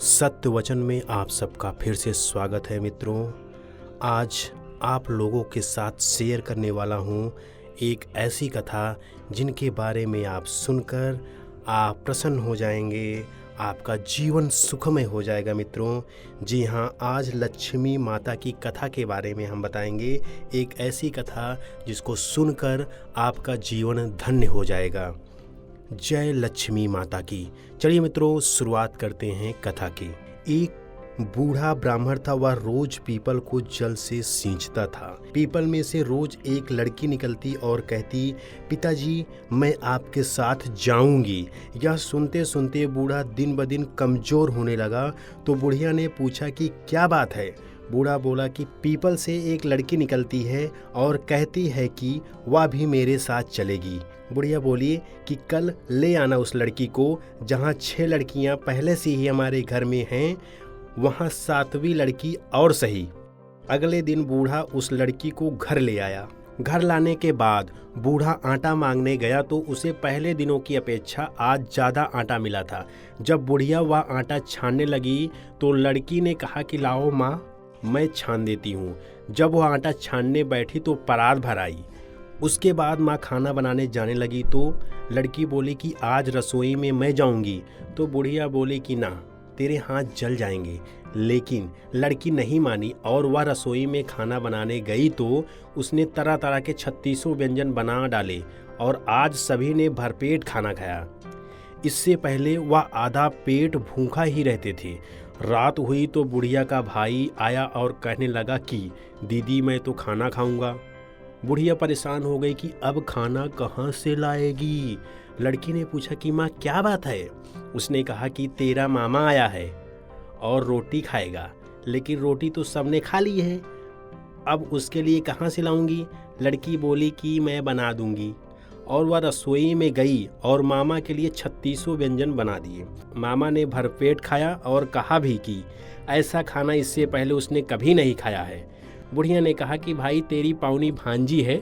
सत्य वचन में आप सबका फिर से स्वागत है मित्रों। आज आप लोगों के साथ शेयर करने वाला हूँ एक ऐसी कथा जिनके बारे में आप सुनकर आप प्रसन्न हो जाएंगे, आपका जीवन सुखमय हो जाएगा मित्रों। जी हाँ, आज लक्ष्मी माता की कथा के बारे में हम बताएंगे, एक ऐसी कथा जिसको सुनकर आपका जीवन धन्य हो जाएगा। जय लक्ष्मी माता की। चलिए मित्रों, शुरुआत करते हैं कथा की। एक बूढ़ा ब्राह्मण था, वह रोज पीपल को जल से सींचता था। पीपल में से रोज एक लड़की निकलती और कहती, पिताजी मैं आपके साथ जाऊंगी। यह सुनते सुनते बूढ़ा दिन ब दिन कमजोर होने लगा। तो बुढ़िया ने पूछा कि क्या बात है। बूढ़ा बोला कि पीपल से एक लड़की निकलती है और कहती है कि वह भी मेरे साथ चलेगी। बुढ़िया बोली कि कल ले आना उस लड़की को। जहाँ 6 लड़कियाँ पहले से ही हमारे घर में हैं, वहाँ 7वीं लड़की और सही। अगले दिन बूढ़ा उस लड़की को घर ले आया। घर लाने के बाद बूढ़ा आटा मांगने गया तो उसे पहले दिनों की अपेक्षा आज ज़्यादा आटा मिला था। जब बुढ़िया वह आटा छानने लगी तो लड़की ने कहा कि लाओ माँ, मैं छान देती हूँ। जब वह आटा छानने बैठी तो परात भर आई। उसके बाद माँ खाना बनाने जाने लगी तो लड़की बोली कि आज रसोई में मैं जाऊँगी। तो बुढ़िया बोली कि ना, तेरे हाथ जल जाएंगे। लेकिन लड़की नहीं मानी और वह रसोई में खाना बनाने गई तो उसने तरह तरह के 36 व्यंजन बना डाले और आज सभी ने भरपेट खाना खाया। इससे पहले वह आधा पेट भूखा ही रहते थे। रात हुई तो बुढ़िया का भाई आया और कहने लगा कि दीदी मैं तो खाना खाऊंगा। बुढ़िया परेशान हो गई कि अब खाना कहाँ से लाएगी। लड़की ने पूछा कि माँ क्या बात है। उसने कहा कि तेरा मामा आया है और रोटी खाएगा, लेकिन रोटी तो सबने खा ली है, अब उसके लिए कहाँ से लाऊंगी। लड़की बोली कि मैं बना दूंगी। और वह रसोई में गई और मामा के लिए 36 व्यंजन बना दिए। मामा ने भरपेट खाया और कहा भी कि ऐसा खाना इससे पहले उसने कभी नहीं खाया है। बुढ़िया ने कहा कि भाई तेरी पाउनी भांजी है,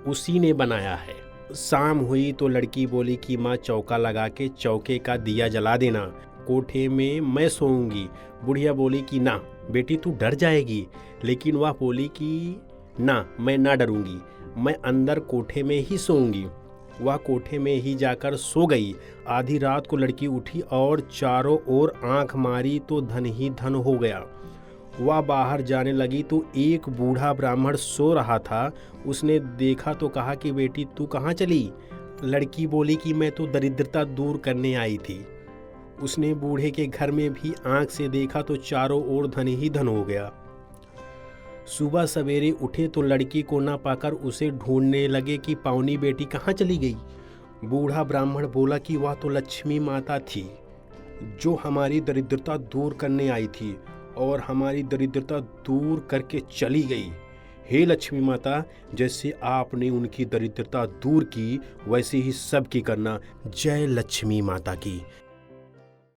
उसी ने बनाया है। शाम हुई तो लड़की बोली कि माँ चौका लगा के चौके का दिया जला देना, कोठे में मैं सोऊंगी। बुढ़िया बोली कि ना बेटी तू डर जाएगी। लेकिन वह बोली कि ना, मैं ना डरूंगी, मैं अंदर कोठे में ही सोऊंगी। वह कोठे में ही जाकर सो गई। आधी रात को लड़की उठी और चारों ओर आंख मारी तो धन ही धन हो गया। वह बाहर जाने लगी तो एक बूढ़ा ब्राह्मण सो रहा था। उसने देखा तो कहा कि बेटी तू कहाँ चली। लड़की बोली कि मैं तो दरिद्रता दूर करने आई थी। उसने बूढ़े के घर में भी आंख से देखा तो चारों ओर धन ही धन हो गया। सुबह सवेरे उठे तो लड़की को ना पाकर उसे ढूंढने लगे कि पाउनी बेटी कहाँ चली गई। बूढ़ा ब्राह्मण बोला कि वह तो लक्ष्मी माता थी जो हमारी दरिद्रता दूर करने आई थी और हमारी दरिद्रता दूर करके चली गई। हे लक्ष्मी माता, जैसे आपने उनकी दरिद्रता दूर की वैसे ही सबकी करना। जय लक्ष्मी माता की।